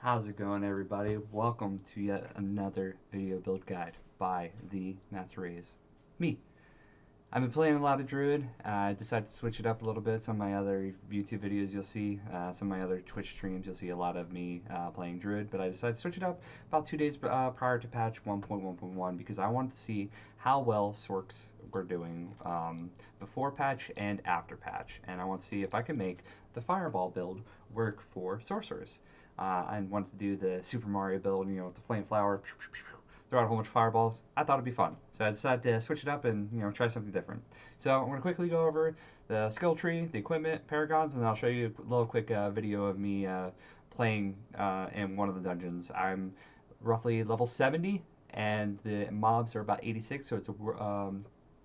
How's it going, everybody? Welcome to yet another video build guide by the Master Rays. Me. I've been playing a lot of Druid. I decided to switch it up a little bit. Some of my other YouTube videos you'll see, some of my other Twitch streams you'll see a lot of me playing Druid, but I decided to switch it up about 2 days prior to patch 1.1.1 because I wanted to see how well Sorcs were doing before patch and after patch, and I want to see if I can make the Fireball build work for Sorcerers. I wanted to do the Super Mario build, with the Flame Flower, throw out a whole bunch of fireballs. I thought it'd be fun, so I decided to switch it up and try something different. So I'm going to quickly go over the skill tree, the equipment, paragons, and I'll show you a little quick video of me playing in one of the dungeons. I'm roughly level 70, and the mobs are about 86, so it's a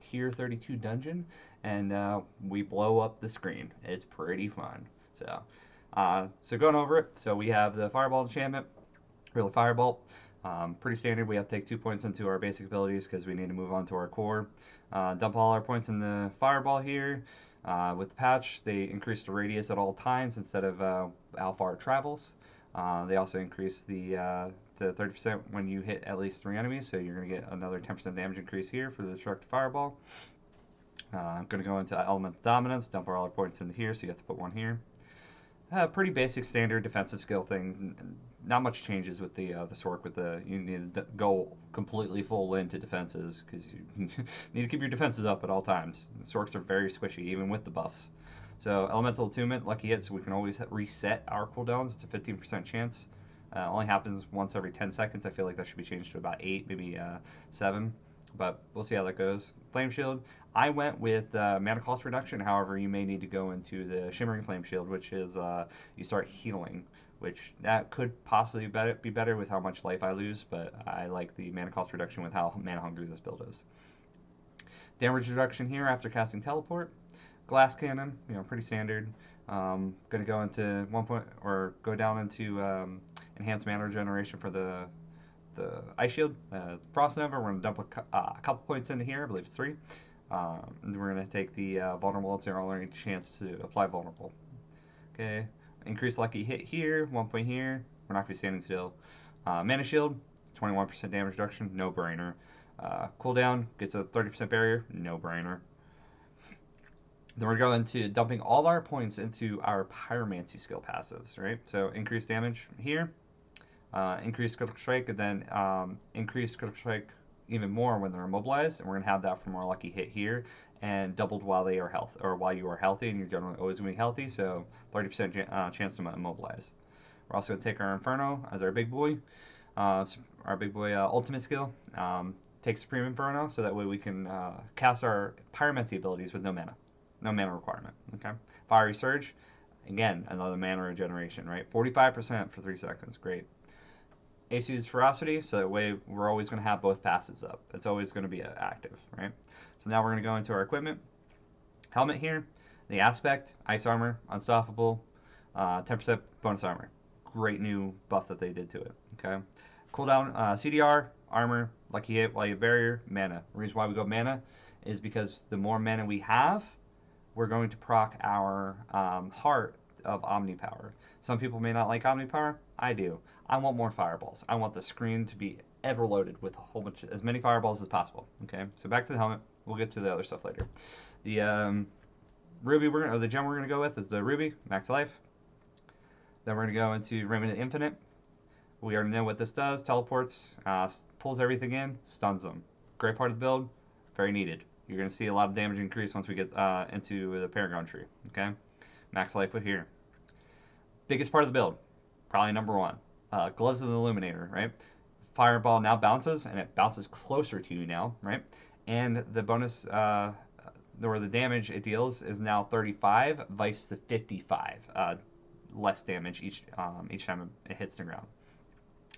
tier 32 dungeon, and we blow up the screen. It's pretty fun. So going over it, so we have the Fireball enchantment, really Firebolt. Pretty standard. We have to take 2 points into our basic abilities because we need to move on to our core. Dump all our points in the Fireball here. With the patch, they increase the radius at all times instead of how far it travels. They also increase the 30% when you hit at least 3 enemies, so you're going to get another 10% damage increase here for the destructive Fireball. I'm going to go into Element Dominance, dump all our points into here, so you have to put 1 here. Pretty basic standard defensive skill thing. Not much changes with the Sorc. You need to go completely full into defenses because you need to keep your defenses up at all times. Sorcs are very squishy even with the buffs. So Elemental Attunement, lucky hit, so we can always reset our cooldowns. It's a 15% chance. Only happens once every 10 seconds. I feel like that should be changed to about 8, maybe 7. But we'll see how that goes. Flame Shield. I went with mana cost reduction. However, you may need to go into the Shimmering Flame Shield, which is you start healing, which that could possibly be better with how much life I lose, but I like the mana cost reduction with how mana hungry this build is. Damage reduction here after casting Teleport. Glass Cannon, pretty standard. Going to go into go down into enhanced mana regeneration for the Ice Shield. Frost Nova, we're going to dump a couple points into here, I believe it's 3. And we're going to take the Vulnerable. It's our only chance to apply Vulnerable. Okay, increase Lucky Hit here, 1 point here. We're not going to be standing still. Mana Shield, 21% damage reduction, no brainer. Cooldown gets a 30% barrier, no brainer. Then we're going to dumping all our points into our Pyromancy skill passives, right? So increase damage here, increase critical strike, and then increase critical strike even more when they're immobilized, and we're gonna have that for more lucky hit here, and doubled while they are while you are healthy, and you're generally always gonna be healthy, so 30% chance to immobilize. We're also gonna take our Inferno as our big boy, ultimate skill. Take Supreme Inferno, so that way we can cast our Pyromancy abilities with no mana requirement. Okay, Fiery Surge, again another mana regeneration, right? 45% for 3 seconds, great. AC's Ferocity, so that way we're always going to have both passives up. It's always going to be active, right? So now we're going to go into our equipment. Helmet here, the Aspect, Ice Armor, Unstoppable, 10% bonus armor. Great new buff that they did to it, okay? Cooldown, CDR, Armor, Lucky Hit, while you have Barrier, Mana. The reason why we go Mana is because the more mana we have, we're going to proc our Heart of Omnipower. Some people may not like Omnipower. I do. I want more fireballs. I want the screen to be ever loaded with a whole bunch as many fireballs as possible. Okay, so back to the helmet. We'll get to the other stuff later. The ruby the gem we're gonna go with is the ruby, max life. Then we're gonna go into Remnant Infinite. We already know what this does. Teleports, pulls everything in, stuns them. Great part of the build, very needed. You're gonna see a lot of damage increase once we get into the Paragon tree. Okay, max life with here. Biggest part of the build, probably number 1. Gloves of the Illuminator, right? Fireball now bounces, and it bounces closer to you now, right? And the bonus, or the damage it deals is now 35, vice to 55. Less damage each time it hits the ground.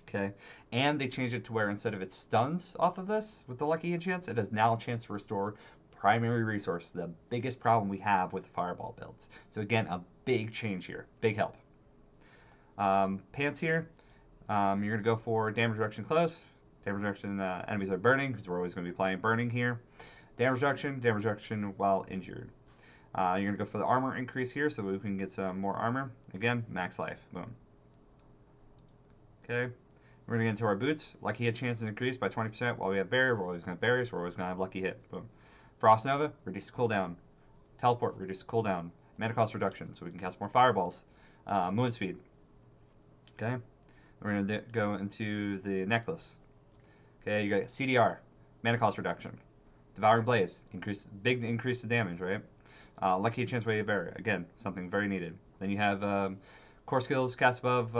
Okay, and they changed it to where instead of it stuns off of this with the lucky hit chance, it has now a chance to restore primary resource, the biggest problem we have with the fireball builds. So again, a big change here, big help. Pants here, you're going to go for damage reduction close. Damage reduction, enemies are burning, because we're always going to be playing burning here. Damage reduction while injured. You're going to go for the armor increase here, so we can get some more armor. Again, max life. Boom. Okay. We're going to get into our boots. Lucky hit chances increase by 20%. While we have barrier, we're always going to have barriers. We're always going to have lucky hit. Boom. Frost Nova, reduce cooldown. Teleport, reduce cooldown. Mana cost reduction, so we can cast more fireballs. Movement speed. Okay. We're going to go into the necklace. Okay, you got CDR, mana cost reduction. Devouring Blaze, big increase to damage, right? Lucky chance wave barrier, again, something very needed. Then you have core skills cast above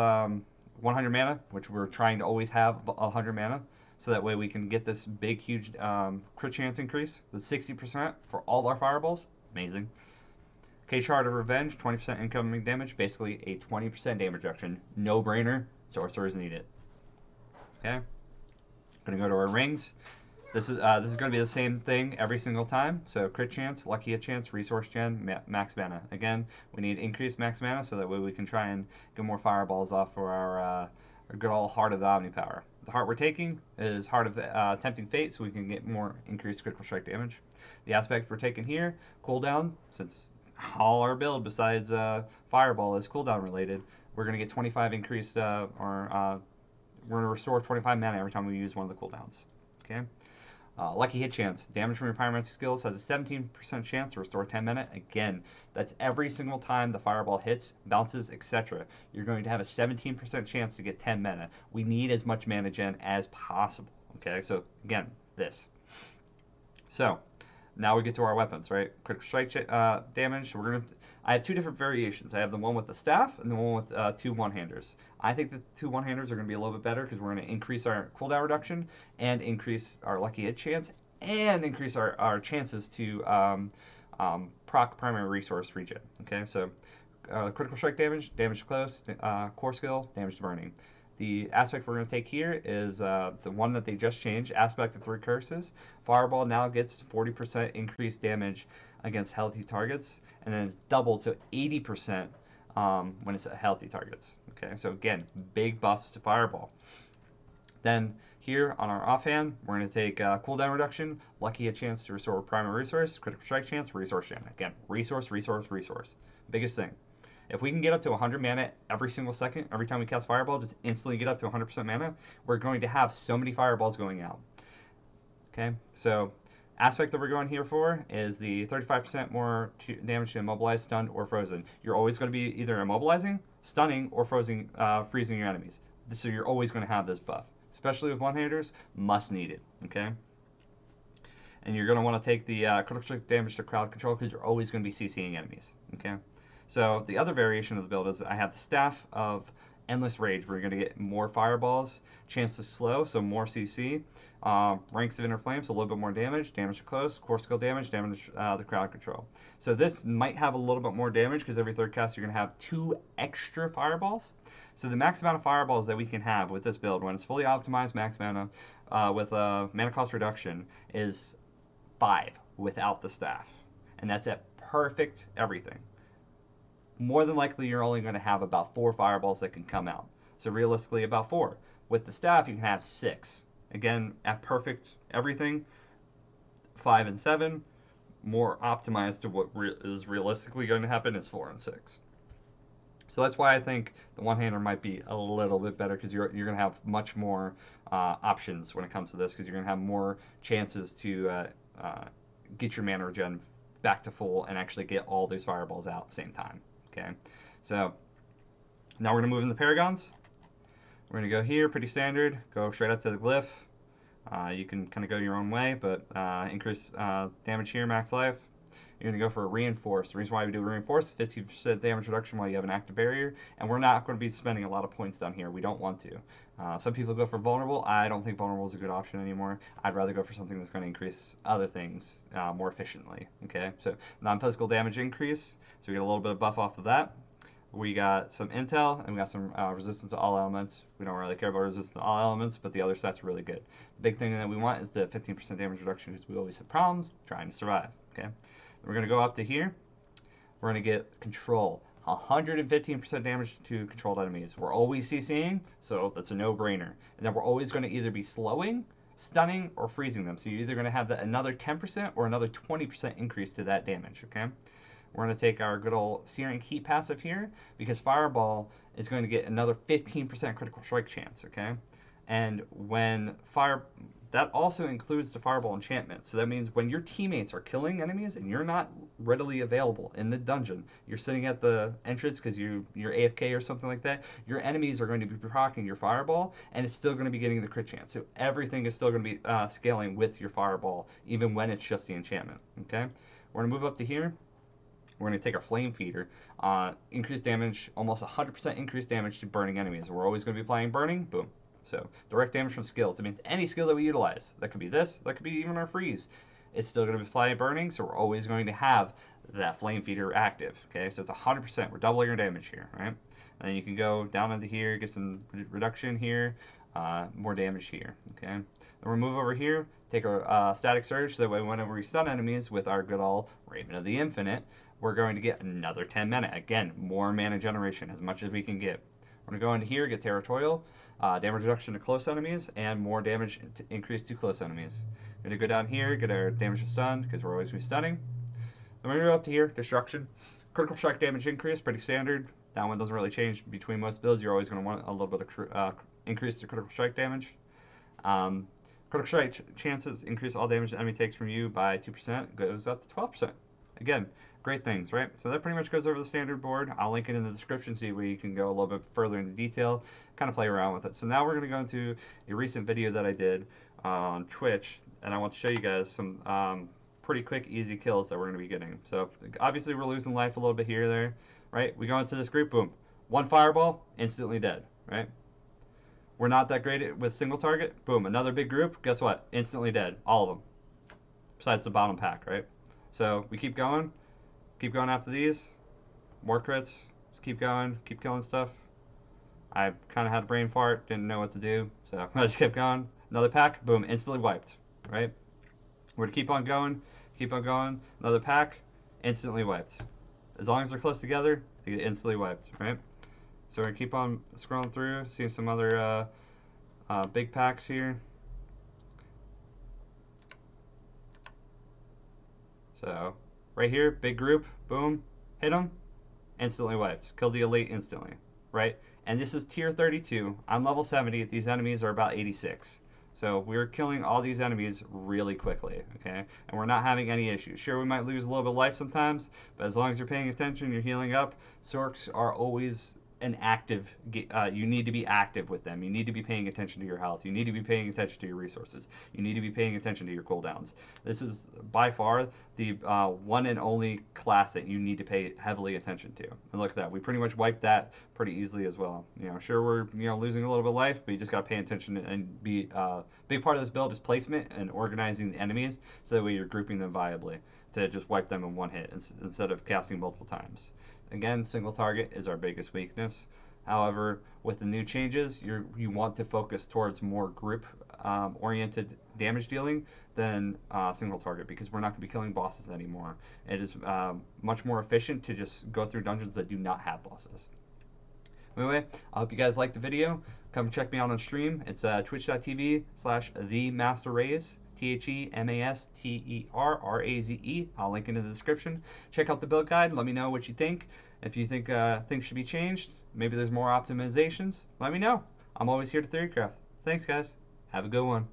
100 mana, which we're trying to always have 100 mana, so that way we can get this big, huge crit chance increase with 60% for all our fireballs. Amazing. K-Shard of Revenge, 20% incoming damage, basically a 20% damage reduction. No brainer, sorcerers need it. Okay. Gonna go to our rings. This is going to be the same thing every single time. So crit chance, lucky hit chance, resource gen, max mana. Again, we need increased max mana so that way we can try and get more fireballs off for our good old Heart of the Omnipower. The heart we're taking is Heart of the Tempting Fate, so we can get more increased critical strike damage. The aspect we're taking here, cooldown, since all our build besides Fireball is cooldown related, we're going to get 25 increased, we're going to restore 25 mana every time we use one of the cooldowns. Okay. Lucky hit chance. Damage from your pyromancy skills has a 17% chance to restore 10 mana. Again, that's every single time the fireball hits, bounces, etc. You're going to have a 17% chance to get 10 mana. We need as much mana gen as possible. Okay, so again, this. So now we get to our weapons, right? Critical strike damage. I have two different variations. I have the one with the staff and the one with two one-handers. I think the two one-handers are going to be a little bit better because we're going to increase our cooldown reduction and increase our lucky hit chance and increase our chances to proc primary resource regen. Okay, so critical strike damage, damage to close, core skill, damage to burning. The aspect we're going to take here is the one that they just changed, Aspect of 3 Curses. Fireball now gets 40% increased damage against healthy targets, and then it's doubled to 80% when it's at healthy targets. Okay, so again, big buffs to Fireball. Then here on our offhand, we're going to take cooldown reduction, lucky hit chance to restore primary resource, critical strike chance, resource gen. Again, resource, resource, resource. Biggest thing. If we can get up to 100 mana every single second, every time we cast Fireball, just instantly get up to 100% mana, we're going to have so many Fireballs going out. Okay, so aspect that we're going here for is the 35% more damage to immobilize, stunned, or frozen. You're always going to be either immobilizing, stunning, or freezing your enemies. So you're always going to have this buff. Especially with one-handers, must need it. Okay? And you're going to want to take the critical strike damage to crowd control because you're always going to be CCing enemies. Okay? So the other variation of the build is I have the Staff of Endless Rage, where you're going to get more fireballs, chance to slow, so more CC, ranks of Inner Flame, so a little bit more damage, damage to close, core skill damage, damage the crowd control. So this might have a little bit more damage because every third cast you're going to have 2 extra fireballs. So the max amount of fireballs that we can have with this build, when it's fully optimized max mana with a mana cost reduction, is 5 without the staff. And that's at perfect everything. More than likely you're only going to have about 4 fireballs that can come out. So realistically about 4. With the staff you can have 6. Again, at perfect everything, 5 and 7. More optimized to what is realistically going to happen is 4 and 6. So that's why I think the one-hander might be a little bit better because you're going to have much more options when it comes to this because you're going to have more chances to get your mana regen back to full and actually get all those fireballs out at the same time. Okay, so now we're going to move in the Paragons. We're going to go here, pretty standard, go straight up to the glyph. You can kind of go your own way, but increase damage here, max life. You're going to go for a Reinforce. The reason why we do Reinforce is 50% damage reduction while you have an active barrier, and we're not going to be spending a lot of points down here. We don't want to. Some people go for Vulnerable. I don't think Vulnerable is a good option anymore. I'd rather go for something that's going to increase other things more efficiently. Okay, so non-physical damage increase, so we get a little bit of buff off of that. We got some intel, and we got some resistance to all elements. We don't really care about resistance to all elements, but the other stats are really good. The big thing that we want is the 15% damage reduction because we always have problems trying to survive. Okay. We're going to go up to here. We're going to get control. 115% damage to controlled enemies. We're always CCing, so that's a no-brainer. And then we're always going to either be slowing, stunning, or freezing them. So you're either going to have another 10% or another 20% increase to that damage, okay? we're going to take our good old Searing Heat passive here, because Fireball is going to get another 15% critical strike chance, okay? And when that also includes the Fireball enchantment. So that means when your teammates are killing enemies and you're not readily available in the dungeon, you're sitting at the entrance because you're AFK or something like that, your enemies are going to be proccing your Fireball, and it's still going to be getting the crit chance. So everything is still going to be scaling with your Fireball, even when it's just the enchantment, okay? We're going to move up to here. We're going to take our Flame Feeder, increase damage, almost 100% increased damage to burning enemies. We're always going to be applying burning, boom. So direct damage from skills. It means any skill that we utilize. That could be this, that could be even our freeze. It's still going to be applying burning, so we're always going to have that Flame Feeder active. Okay, so it's 100%. We're doubling our damage here, right? And then you can go down into here, get some reduction here, more damage here. Okay. Then we'll move over here, take our Static Surge, so that way whenever we stun enemies with our good old Raven of the Infinite, we're going to get another 10 mana. Again, more mana generation, as much as we can get. We're going to go into here, get Territorial, damage reduction to close enemies, and more damage increase to close enemies. We're going to go down here, get our damage to stun, because we're always stunning. Then we're going to go up to here, Destruction. Critical strike damage increase, pretty standard. That one doesn't really change between most builds. You're always going to want a little bit of increase to critical strike damage. Critical strike chances increase all damage the enemy takes from you by 2%, goes up to 12%. Again, great things, right? So that pretty much goes over the standard board. I'll link it in the description so you can go a little bit further into detail, kind of play around with it. So now we're going to go into a recent video that I did on Twitch, and I want to show you guys some pretty quick, easy kills that we're going to be getting. So obviously we're losing life a little bit here or there, right? We go into this group, boom. One Fireball, instantly dead, right? We're not that great with single target, boom. Another big group, guess what? Instantly dead, all of them. Besides the bottom pack, right? So we keep going after these. More crits, just keep going, keep killing stuff. I kind of had a brain fart, didn't know what to do, so I just kept going. Another pack, boom, instantly wiped, right? We're to keep on going. Another pack, instantly wiped. As long as they're close together, they get instantly wiped, right? So we're going to keep on scrolling through, see some other big packs here. So right here, big group, boom, hit them, instantly wiped. Killed the elite instantly, right? And this is tier 32. I'm level 70. These enemies are about 86. So we're killing all these enemies really quickly, okay? And we're not having any issues. Sure, we might lose a little bit of life sometimes, but as long as you're paying attention, you're healing up, Sorcs are always an active, you need to be active with them. You need to be paying attention to your health. You need to be paying attention to your resources. You need to be paying attention to your cooldowns. This is by far the one and only class that you need to pay heavily attention to. And look at that. We pretty much wiped that pretty easily as well. You know, sure, we're losing a little bit of life, but you just got to pay attention and be big part of this build is placement and organizing the enemies so that way you're grouping them viably to just wipe them in one hit instead of casting multiple times. Again, single target is our biggest weakness. However, with the new changes, you want to focus towards more group oriented damage dealing than single target, because we're not going to be killing bosses anymore. It is much more efficient to just go through dungeons that do not have bosses. Anyway, I hope you guys liked the video. Come check me out on stream. It's twitch.tv/themasterraze. TheMasterRaze. I'll link it in the description. Check out the build guide. Let me know what you think. If you think things should be changed, maybe there's more optimizations, let me know. I'm always here to theorycraft. Thanks, guys. Have a good one.